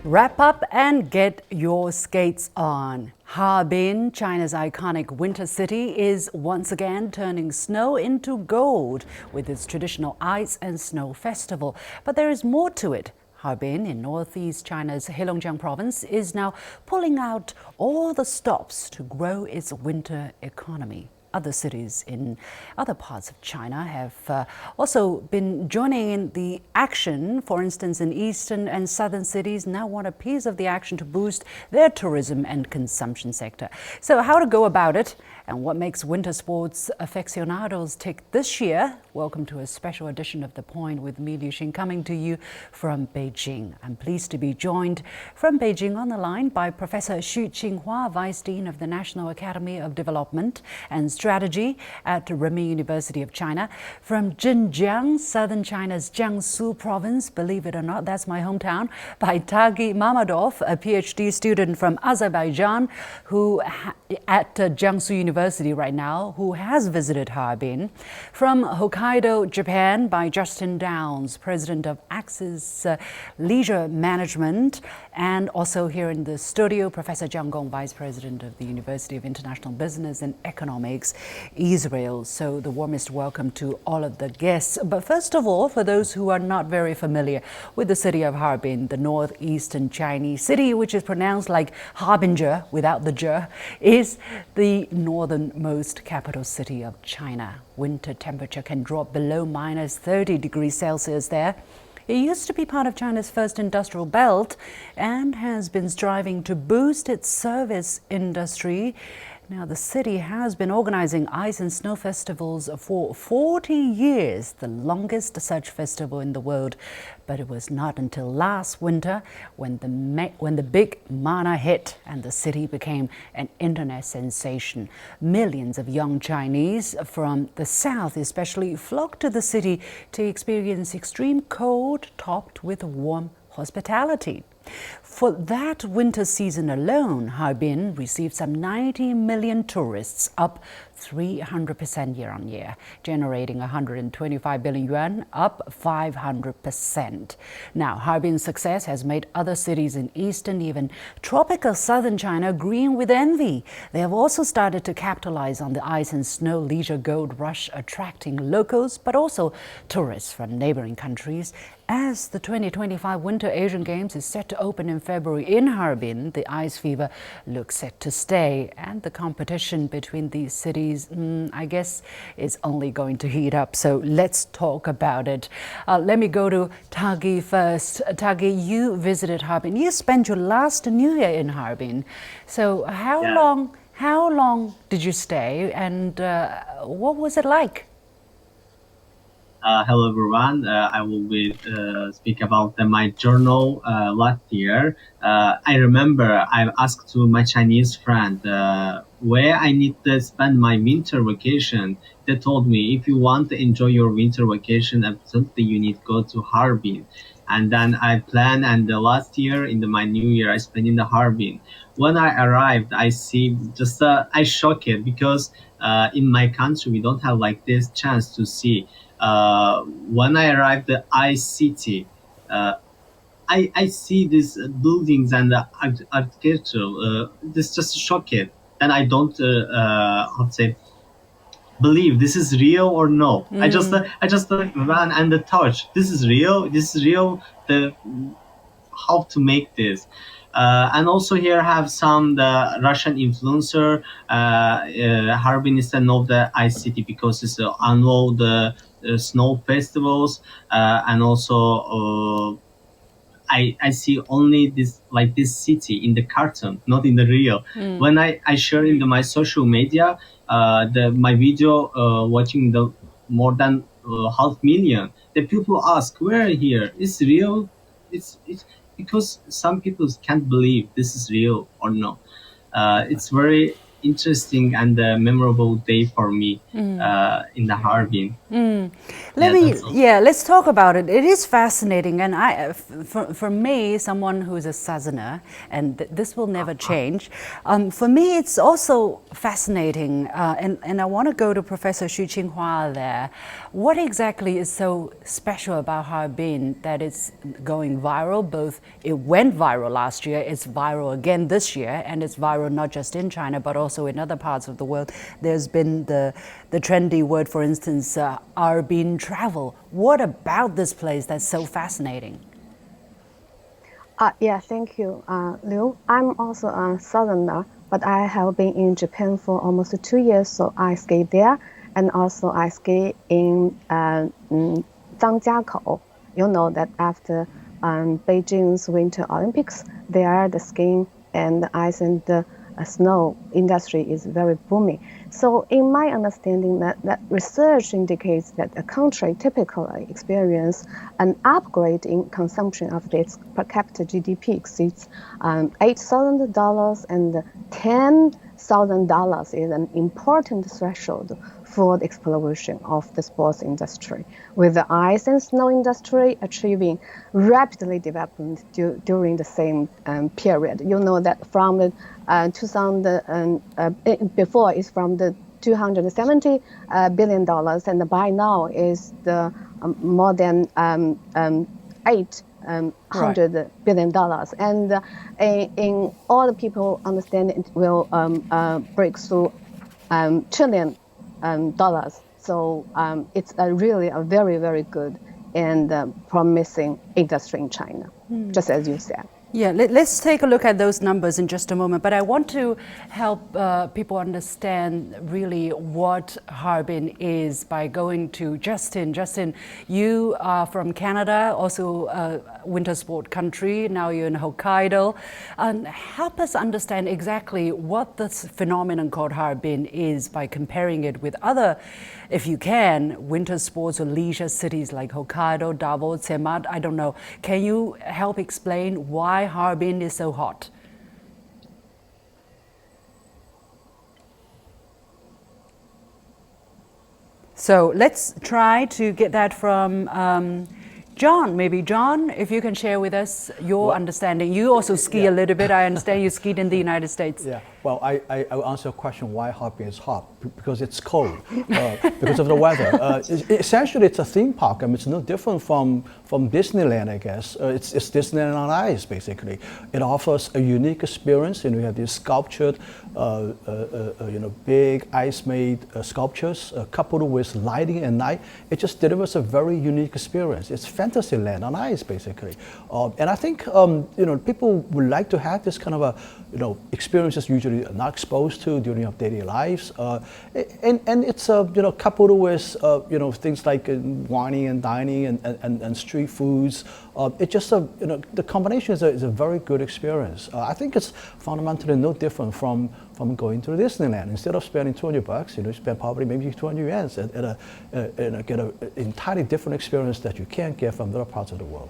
Wrap up and get your skates on. Harbin, China's iconic winter city, is once again turning snow into gold with its traditional ice and snow festival. But there is more to it. Harbin, in northeast China's Heilongjiang province, is now pulling out all the stops to grow its winter economy. Other cities in other parts of China have also been joining in the action. For instance, in eastern and southern cities now want a piece of the action to boost their tourism and consumption sector. So how to go about it and what makes winter sports aficionados tick this year? Welcome to a special edition of The Point with me, Liu Xin, coming to you from Beijing. I'm pleased to be joined from Beijing on the line by Professor Xu Qinghua, Vice Dean of the National Academy of Development and Strategy at Renmin University of China. From Zhenjiang, southern China's Jiangsu province, believe it or not, that's my hometown, by Tagi Mamadov, a PhD student from Azerbaijan who at Jiangsu University right now, who has visited Harbin. From Hokkaido, Japan, by Justin Downs, president of Axis Leisure Management, and also here in the studio, Professor Gong, vice president of the University of International Business and Economics-Israelc. So the warmest welcome to all of the guests. But first of all, for those who are not very familiar with the city of Harbin, the northeastern Chinese city, which is pronounced like Harbinger without the j, is the northernmost capital city of China. Winter temperature can drop below minus 30 degrees Celsius there. It used to be part of China's first industrial belt and has been striving to boost its service industry. Now, the city has been organizing ice and snow festivals for 40 years, the longest such festival in the world. But it was not until last winter when the big Mana hit and the city became an internet sensation. Millions of young Chinese from the south especially flocked to the city to experience extreme cold topped with warm hospitality. For that winter season alone, Harbin received some 90 million tourists, up 300% year-on-year, generating 125 billion yuan, up 500%. Now, Harbin's success has made other cities in eastern, even tropical southern China green with envy. They have also started to capitalize on the ice and snow leisure gold rush, attracting locals, but also tourists from neighboring countries. As the 2025 Winter Asian Games is set to open in February in Harbin, the ice fever looks set to stay, and the competition between these cities, I guess, is only going to heat up. So let's talk about it. Let me go to Tagi first. Tagi, you visited Harbin. You spent your last New Year in Harbin. So how long did you stay, and what was it like? Hello everyone. I will speak about my journal last year. I remember I asked to my Chinese friend where I need to spend my winter vacation. They told me if you want to enjoy your winter vacation, absolutely you need to go to Harbin. And then I planned, and the last year my New Year I spent in the Harbin. When I arrived, I see just I shocked because in my country we don't have like this chance to see. When I arrived at iCity, I see these buildings and the architecture. This just shocked, and I don't how to say believe this is real or no. I just ran and touch. This is real. This is real. The how to make this. And also here have some the Russian influencer. Harbin is of the ice city because it's annual the snow festivals, and also I see only this city in the cartoon, not in the real. When I share in my social media, my video watching the more than 500,000. The people ask where here is real. It's because some people can't believe this is real or no. It's very interesting and memorable day for me in the Harbin. Yeah, that's all. Let's talk about it. It is fascinating, and for me, someone who is a southerner, and this will never change. For me, it's also fascinating, and I want to go to Professor Xu Qinghua there. What exactly is so special about Harbin that it's going viral? Both it went viral last year, it's viral again this year, and it's viral not just in China but also in other parts of the world. There's been the trendy word, for instance, Harbin travel. What about this place that's so fascinating? Yeah, thank you, Liu. I'm also a southerner, but I have been in Japan for almost 2 years, so I ski there, and also I ski in Zhangjiakou. You know that after Beijing's Winter Olympics, there the skiing and the ice and the snow industry is very booming. So in my understanding, that research indicates that a country typically experiences an upgrade in consumption of its per capita GDP exceeds $8,000, and $10,000 is an important threshold for the exploration of the sports industry, with the ice and snow industry achieving rapidly development during the same period. You know that from the 2000 before is from the $270 billion, and by now is the more than $800 billion. And in all the people understand it will break through trillion dollars. So it's really a very, very good and promising industry in China, just as you said. Yeah, let's take a look at those numbers in just a moment. But I want to help people understand really what Harbin is by going to Justin. Justin, you are from Canada, also a winter sport country. Now you're in Hokkaido. Help us understand exactly what this phenomenon called Harbin is by comparing it with other, if you can, winter sports or leisure cities like Hokkaido, Davos, Zermatt, I don't know. Can you help explain why Harbin is so hot? So let's try to get that from John. Maybe John, if you can share with us your understanding. You also ski a little bit. I understand you skied in the United States. Yeah, well, I will answer a question why Harbin is hot. Because it's cold, because of the weather. Essentially, it's a theme park. I mean, it's no different from Disneyland, I guess. It's Disneyland on ice, basically. It offers a unique experience. You know, you have these sculptured, big ice-made sculptures coupled with lighting at night. It just delivers a very unique experience. It's Fantasyland on ice, basically. And I think people would like to have this kind of experiences usually not exposed to during your daily lives. And it's coupled with things like wining and dining and street foods. It just the combination is a very good experience. I think it's fundamentally no different from going to Disneyland. Instead of spending $200, you spend probably maybe 200 yuan and get an entirely different experience that you can't get from other parts of the world.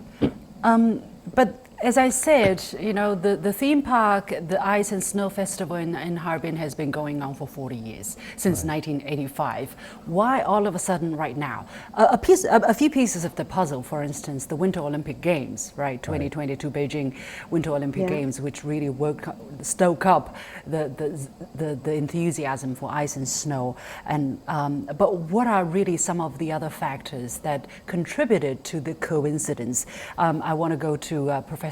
But as I said, the theme park, the Ice and Snow Festival in Harbin has been going on for 40 years, since 1985. Why all of a sudden right now? A few pieces of the puzzle, for instance, the Winter Olympic Games, right? 2022 Beijing Winter Olympic Games, which really stoke up the enthusiasm for ice and snow. And but what are really some of the other factors that contributed to the coincidence? I want to go to Professor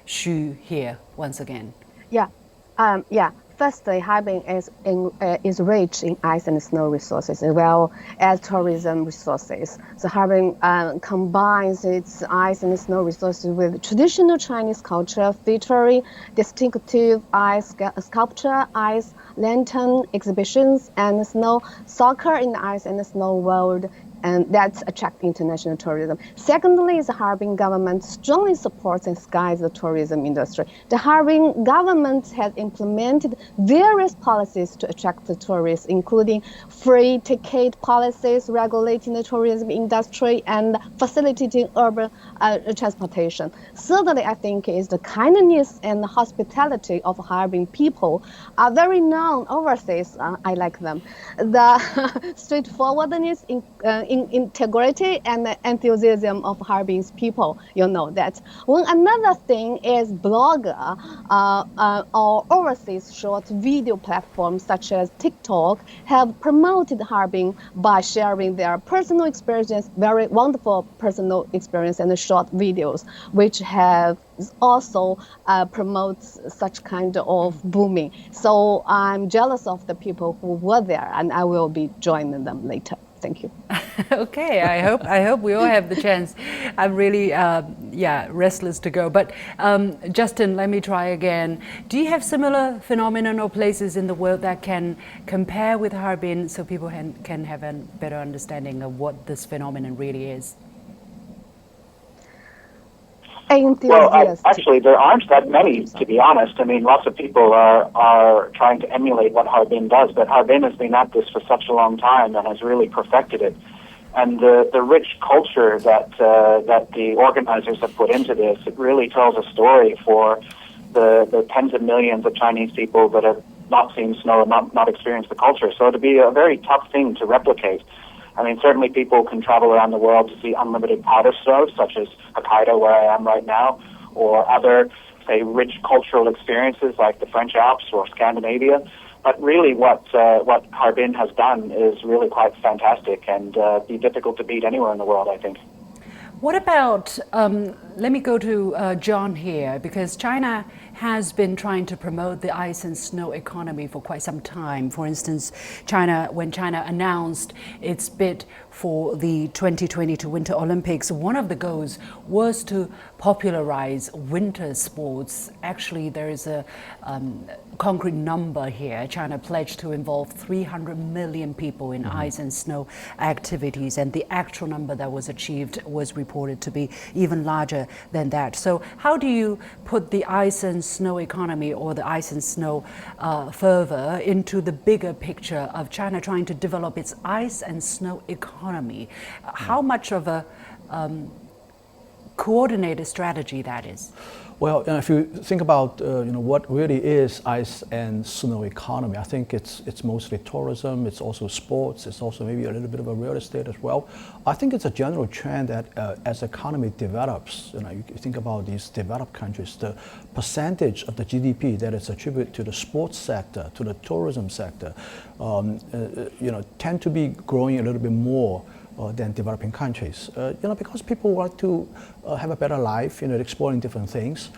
Xu here once again. Yeah. Firstly, Harbin is rich in ice and snow resources as well as tourism resources. So Harbin combines its ice and snow resources with traditional Chinese culture, featuring distinctive ice sculpture, ice lantern exhibitions, and snow soccer in the ice and snow world and that's attract international tourism. Secondly, the Harbin government strongly supports and guides the tourism industry. The Harbin government has implemented various policies to attract the tourists, including free ticket policies, regulating the tourism industry, and facilitating urban transportation. Thirdly, I think is the kindness and hospitality of Harbin people are very known overseas. I like them. The straightforwardness, integrity, and the enthusiasm of Harbin's people. You know that. Another thing is blogger or overseas short video platforms such as TikTok have promoted Harbin by sharing their personal experience, very wonderful personal experience, and short videos, which have also promotes such kind of booming. So I'm jealous of the people who were there, and I will be joining them later. Thank you. Okay, I hope we all have the chance. I'm really restless to go. But Justin, let me try again. Do you have similar phenomenon or places in the world that can compare with Harbin so people can have a better understanding of what this phenomenon really is? Well, actually, there aren't that many, to be honest. I mean, lots of people are trying to emulate what Harbin does, but Harbin has been at this for such a long time and has really perfected it. And the rich culture that the organizers have put into this, it really tells a story for the tens of millions of Chinese people that have not seen snow and not experienced the culture. So it'd be a very tough thing to replicate. I mean, certainly people can travel around the world to see unlimited powder snow, such as Hokkaido, where I am right now, or other, say, rich cultural experiences like the French Alps or Scandinavia. But really what Harbin has done is really quite fantastic and be difficult to beat anywhere in the world, I think. What about, let me go to John here, because China has been trying to promote the ice and snow economy for quite some time. For instance, when China announced its bid for the 2022 Winter Olympics, one of the goals was to popularize winter sports. Actually, there is a concrete number here. China pledged to involve 300 million people in ice and snow activities, and the actual number that was achieved was reported to be even larger than that. So how do you put the ice and snow economy or the ice and snow further into the bigger picture of China trying to develop its ice and snow economy? How much of a coordinated strategy that is? Well, if you think about what really is ice and snow economy, I think it's mostly tourism. It's also sports. It's also maybe a little bit of a real estate as well. I think it's a general trend that as economy develops, you think about these developed countries, the percentage of the GDP that is attributed to the sports sector, to the tourism sector, tend to be growing a little bit more than developing countries, because people want to have a better life, exploring different things.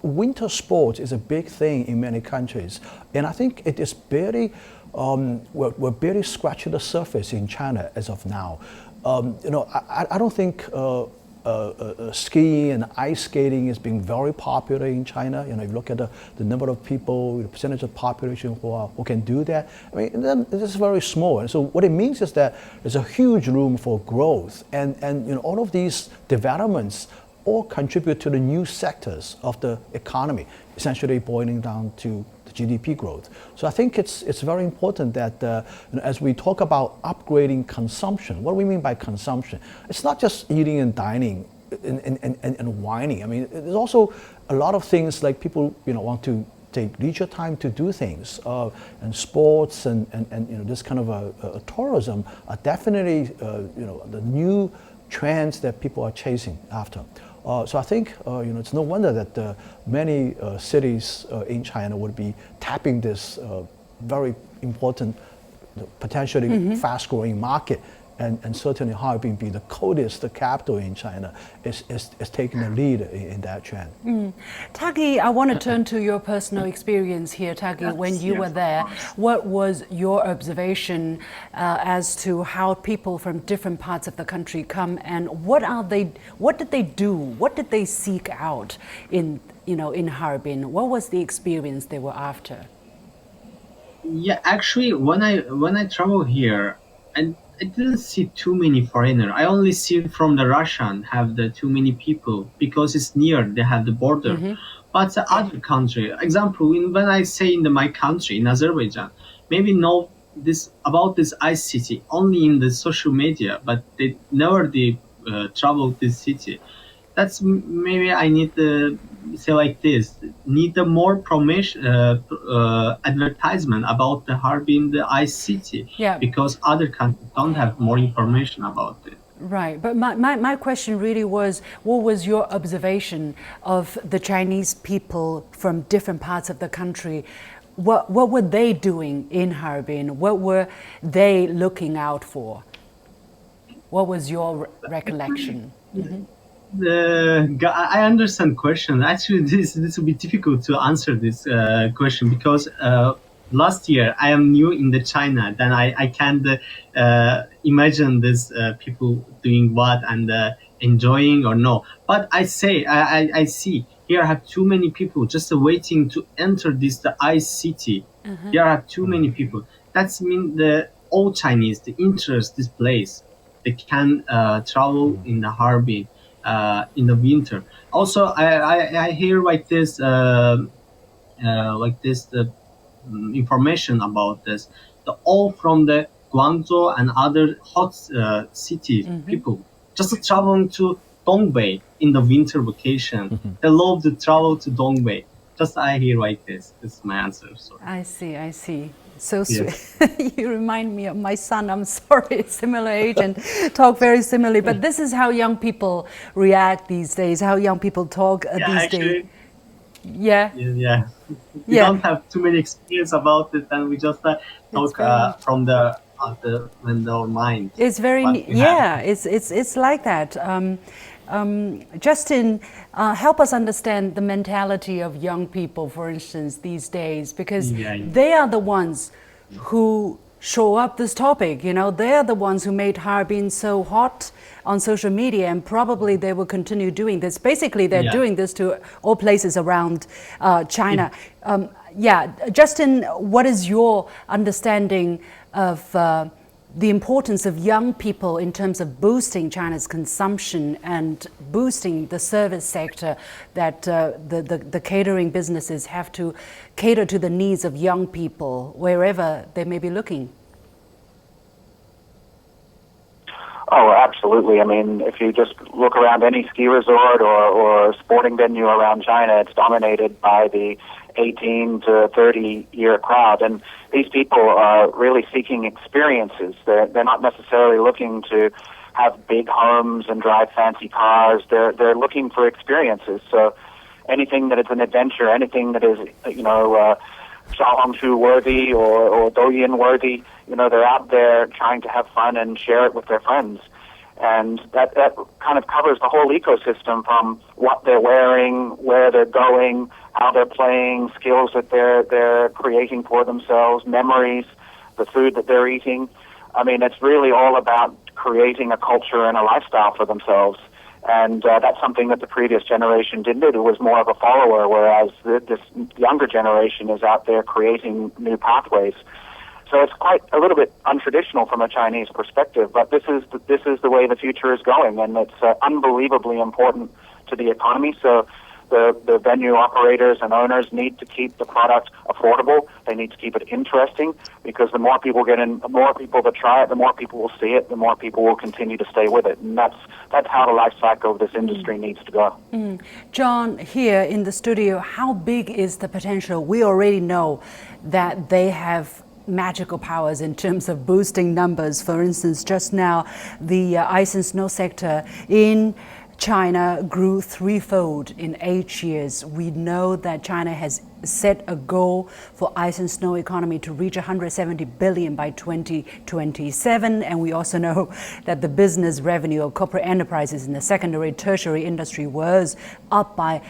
Winter sports is a big thing in many countries, and I think it is barely, we're barely scratching the surface in China as of now. I don't think skiing and ice skating is being very popular in China. If you look at the number of people, the percentage of population who can do that, I mean, then it's very small. And so what it means is that there's a huge room for growth, and all of these developments all contribute to the new sectors of the economy, essentially boiling down to the GDP growth. So I think it's very important that as we talk about upgrading consumption, what do we mean by consumption? It's not just eating and dining and whining. I mean, there's also a lot of things like people want to take leisure time to do things, and sports and this kind of a tourism are definitely the new trends that people are chasing after. So I think it's no wonder that many cities in China would be tapping this very important, potentially fast-growing market. And certainly Harbin, being the coldest capital in China, is taking the lead in that trend. Tagi, I want to turn to your personal experience here. Tagi, when you were there, what was your observation as to how people from different parts of the country come, and what did they do? What did they seek out in Harbin? What was the experience they were after? Yeah, actually, when I travel here, and I didn't see too many foreigner. I only see from the Russian have the too many people because it's near. They have the border. But the other country, example, when I say in my country in Azerbaijan, maybe know this about this ice city only in the social media, but they never travel this city. That's maybe I need to say like this. Need a more promotion, advertisement about the Harbin, the ice city, Yeah. because other countries don't have more information about it. Right, but my question really was, what was your observation of the Chinese people from different parts of the country? What were they doing in Harbin? What were they looking out for? What was your recollection? I understand question. Actually, this will be difficult to answer this question because last year I am new in the China. Then I can't imagine this people doing what and enjoying or no. But I say I see here I have too many people just waiting to enter the ice city. Here I have too many people. That's mean the all Chinese the interest this place. They can travel in the Harbin in the winter. Also, I hear like this information about this. All from the Guangzhou and other hot cities, people just traveling to Dongbei in the winter vacation. They love to travel to Dongbei. Just I hear like this. This is my answer. Sorry. I see. So sweet. Yes. You remind me of my son. I'm sorry, similar age and talk very similarly. But this is how young people react these days, how young people talk these days. Yeah. We don't have too many experience about it, and we just talk from the when our mind. It's very it's like that. Justin, help us understand the mentality of young people, for instance, these days, because they are the ones who show up this topic. You know, they're the ones who made Harbin so hot on social media, and probably they will continue doing this. Basically, they're doing this to all places around China. Justin, what is your understanding of the importance of young people in terms of boosting China's consumption and boosting the service sector, that the catering businesses have to cater to the needs of young people wherever they may be looking? Oh, absolutely. I mean, if you just look around any ski resort or sporting venue around China, it's dominated by the 18 to 30-year crowd. And these people are really seeking experiences. They're not necessarily looking to have big homes and drive fancy cars. They're looking for experiences. So anything that is an adventure, anything that is, Xiaohongshu worthy or Douyin worthy, they're out there trying to have fun and share it with their friends. And that kind of covers the whole ecosystem, from what they're wearing, where they're going, how they're playing, skills that they're creating for themselves, memories, the food that they're eating. I mean, it's really all about creating a culture and a lifestyle for themselves. And that's something that the previous generation didn't do. It was more of a follower, whereas this younger generation is out there creating new pathways. So it's quite a little bit untraditional from a Chinese perspective, but this is the way the future is going, and it's unbelievably important to the economy. So the venue operators and owners need to keep the product affordable. They need to keep it interesting, because the more people get in, the more people that try it, the more people will see it, the more people will continue to stay with it. And that's how the life cycle of this industry needs to go. John, here in the studio, how big is the potential? We already know that they have magical powers in terms of boosting numbers. For instance, just now, the ice and snow sector in China grew threefold in 8 years. We know that China has set a goal for ice and snow economy to reach 170 billion by 2027. And we also know that the business revenue of corporate enterprises in the secondary, tertiary industry was up by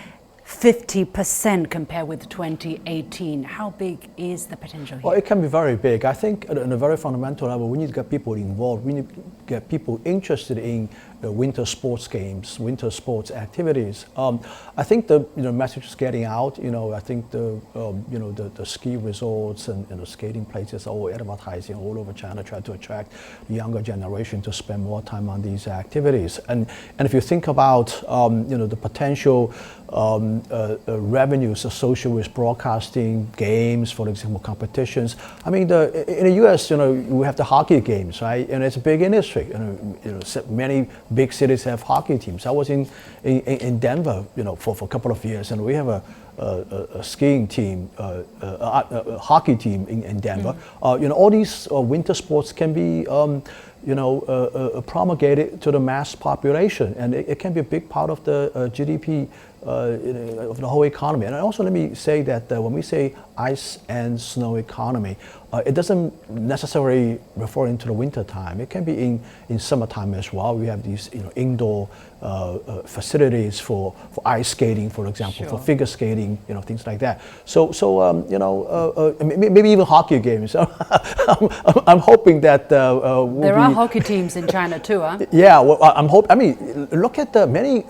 50% compared with 2018. How big is the potential here? Well, it can be very big. I think at a very fundamental level, we need to get people involved. We need to get people interested in winter sports games, winter sports activities. I think the message is getting out. I think the ski resorts and the skating places are all advertising all over China, try to attract the younger generation to spend more time on these activities. And if you think about the potential revenues associated with broadcasting games, for example, competitions. I mean, in the U.S., we have the hockey games, right? And it's a big industry. Many big cities have hockey teams. I was in Denver, for a couple of years, and we have a skiing team, a hockey team in Denver. All these winter sports can be promulgated to the mass population, and it can be a big part of the GDP of the whole economy. And also let me say that when we say ice and snow economy, it doesn't necessarily refer into the winter time. It can be in summertime as well. We have these indoor facilities for ice skating, for example, for figure skating, things like that. So maybe even hockey games. I'm hoping that there are hockey teams in China too, huh? Yeah, well, look at the many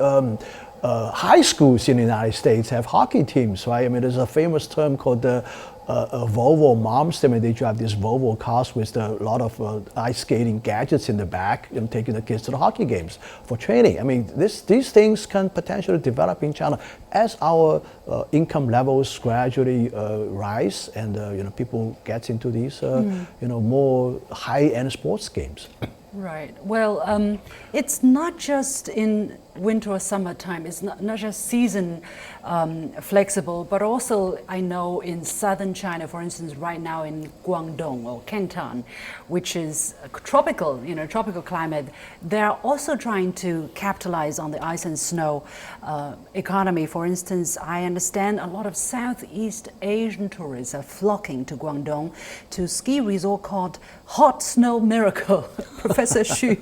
high schools in the United States have hockey teams, right? I mean, there's a famous term called the Volvo moms. I mean, they drive these Volvo cars with a lot of ice skating gadgets in the back and taking the kids to the hockey games for training. I mean, these things can potentially develop in China as our income levels gradually rise and people get into these more high-end sports games. Right. Well, it's not just in winter or summertime. It's not just season flexible, but also I know in southern China, for instance, right now in Guangdong or Canton, which is a tropical climate, they're also trying to capitalize on the ice and snow economy. For instance, I understand a lot of Southeast Asian tourists are flocking to Guangdong to ski resort called Hot Snow Miracle. Professor Xu.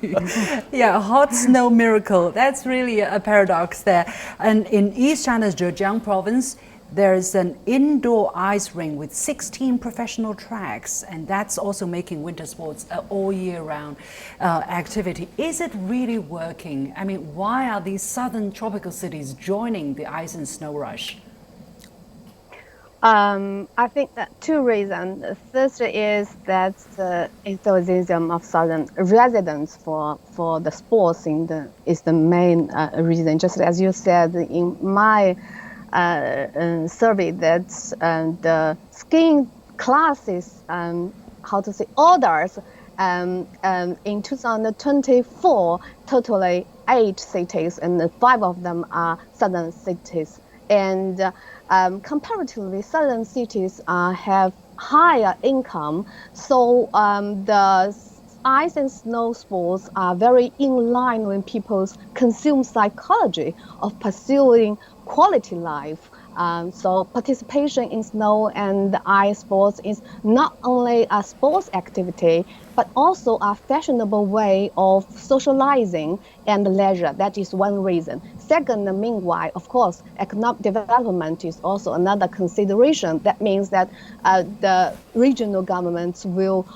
Yeah, Hot Snow Miracle. That's really a paradox there. And in East China's Zhejiang province, there's an indoor ice rink with 16 professional tracks, and that's also making winter sports an all year round activity. Is it really working? I mean, why are these southern tropical cities joining the ice and snow rush? I think that two reasons. The first is that the enthusiasm of southern residents for the sports is the main reason. Just as you said in my survey, that the skiing classes, orders in 2024, totally 8 cities, and 5 of them are southern cities. And comparatively, southern cities have higher income, so the ice and snow sports are very in line with people's consume psychology of pursuing quality life. So participation in snow and ice sports is not only a sports activity, but also a fashionable way of socializing and leisure. That is one reason. Second, meanwhile, of course, economic development is also another consideration. That means that the regional governments will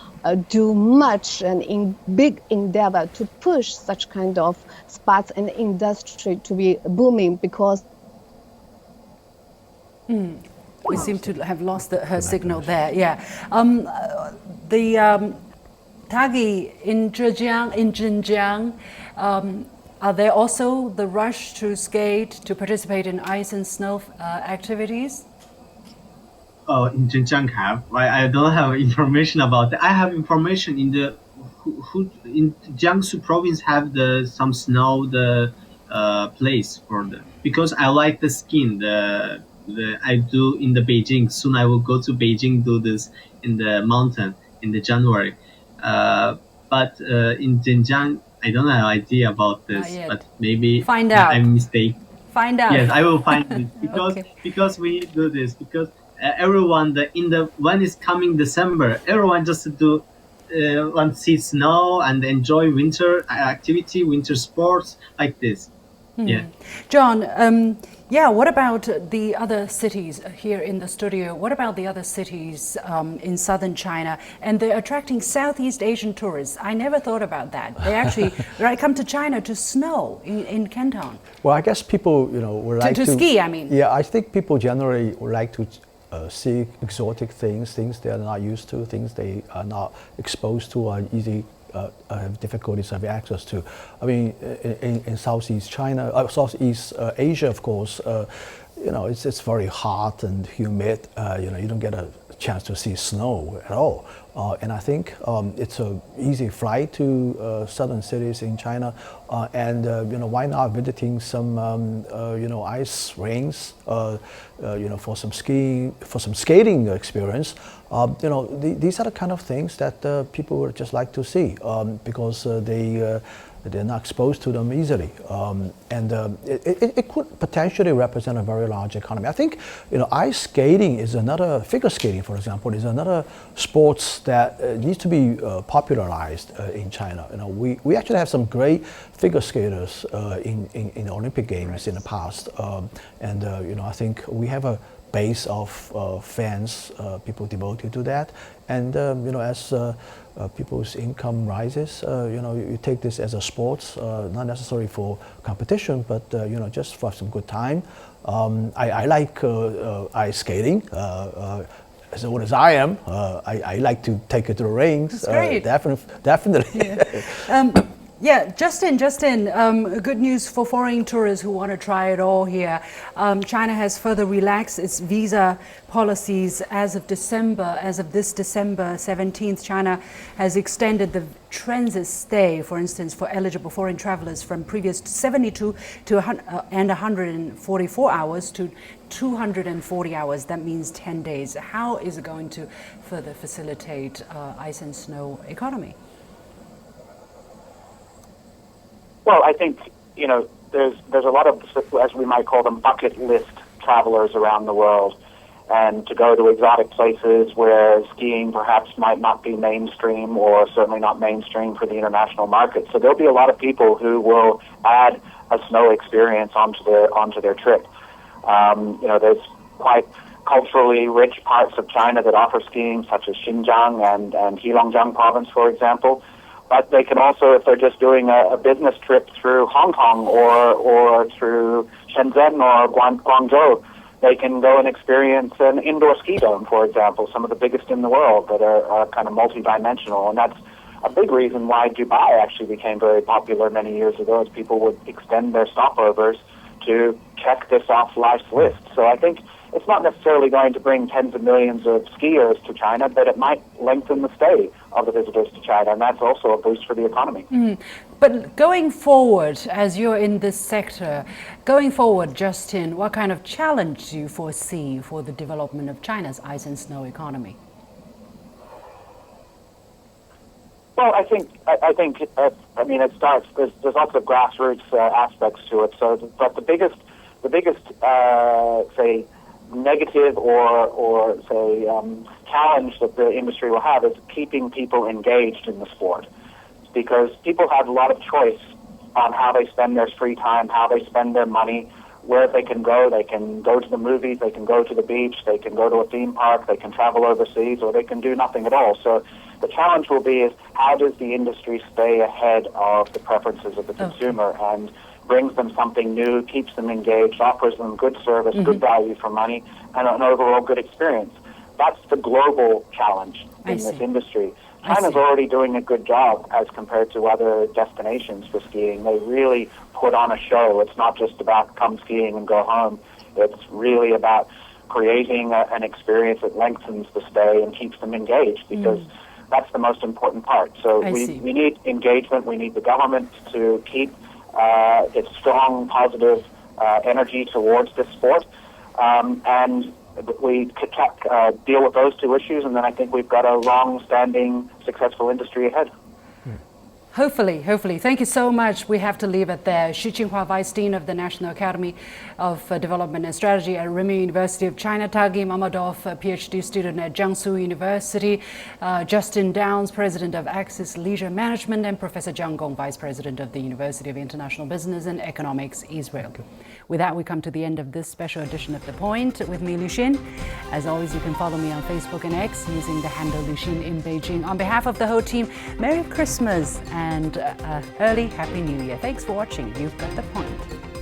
do much and in big endeavor to push such kind of spots and industry to be booming, because we seem to have lost her signal there. Yeah, the Tagi in Zhejiang, are there also the rush to skate, to participate in ice and snow activities? Oh, in Zhejiang have. I don't have information about that. I have information in the in Jiangsu province have some snow place for them, because I like the skiing. I do in the Beijing. Soon I will go to Beijing, do this in the mountain in the January. But in Zhejiang, I don't have idea about this. But maybe find out. I'm mistaken. Find out. Yes, I will find it because because we do this because everyone when it's coming December, everyone just do want to see snow and enjoy winter activity, winter sports like this. Yeah. John, yeah, what about the other cities here in the studio? What about the other cities in southern China? And they're attracting Southeast Asian tourists. I never thought about that. They actually come to China to snow in Canton. Well, I guess people, would like to ski, I mean. Yeah, I think people generally would like to see exotic things they are not used to, things they are not exposed to or easy have difficulties of access to. I mean, in Southeast China, Southeast Asia, of course, it's very hot and humid. You don't get a chance to see snow at all. And I think it's an easy flight to southern cities in China. And why not visiting some ice rinks, for some skiing, for some skating experience. These are the kind of things that people would just like to see because they're not exposed to them easily. It could potentially represent a very large economy. I think, ice skating is another, figure skating, for example, is another sports that needs to be popularized in China. We actually have some great figure skaters in the Olympic Games in the past. I think we have a base of fans, people devoted to that. And, as people's income rises, you take this as a sport, not necessarily for competition, but, just for some good time. I like ice skating. As old as I am, I like to take it to the rings. That's great. Definitely. Yeah. Yeah, Justin, good news for foreign tourists who want to try it all here. China has further relaxed its visa policies as of this December 17th. China has extended the transit stay, for instance, for eligible foreign travelers from previous 72 and 144 hours to 240 hours. That means 10 days. How is it going to further facilitate ice and snow economy? Well, I think, there's a lot of, as we might call them, bucket list travelers around the world. And to go to exotic places where skiing perhaps might not be mainstream or certainly not mainstream for the international market. So there'll be a lot of people who will add a snow experience onto their trip. There's quite culturally rich parts of China that offer skiing, such as Xinjiang and Heilongjiang province, for example. But they can also, if they're just doing a business trip through Hong Kong or through Shenzhen or Guangzhou, they can go and experience an indoor ski dome, for example, some of the biggest in the world that are kind of multidimensional. And that's a big reason why Dubai actually became very popular many years ago, as people would extend their stopovers to check this off life's list. So I think it's not necessarily going to bring tens of millions of skiers to China, but it might lengthen the stay of the visitors to China, and that's also a boost for the economy. But going forward, as you're in this sector, going forward, Justin, what kind of challenge do you foresee for the development of China's ice and snow economy? Well, I think it starts. There's lots of grassroots aspects to it. So, but the biggest say negative or say challenge that the industry will have is keeping people engaged in the sport, because people have a lot of choice on how they spend their free time, how they spend their money, where they can go. They can go to the movies, they can go to the beach, they can go to a theme park, they can travel overseas, or they can do nothing at all. So the challenge will be is how does the industry stay ahead of the preferences of the consumer and brings them something new, keeps them engaged, offers them good service, good value for money, and an overall good experience. That's the global challenge in this industry. China's already doing a good job as compared to other destinations for skiing. They really put on a show. It's not just about come skiing and go home. It's really about creating an experience that lengthens the stay and keeps them engaged, because that's the most important part. So we need engagement. We need the government to keep its strong, positive energy towards this sport. And we could deal with those two issues, and then I think we've got a long-standing, successful industry ahead. Hopefully. Thank you so much. We have to leave it there. Xu Qinghua, Vice Dean of the National Academy of Development and Strategy at Renmin University of China, Tagi Mamadov, a PhD student at Jiangsu University, Justin Downs, President of Axis Leisure Management, and Professor Gong, Vice President of the University of International Business and Economics-Israelc. With that, we come to the end of this special edition of The Point with me, Lu Xin. As always, you can follow me on Facebook and X using the handle Lu Xin in Beijing. On behalf of the whole team, Merry Christmas and early Happy New Year. Thanks for watching. You've got The Point.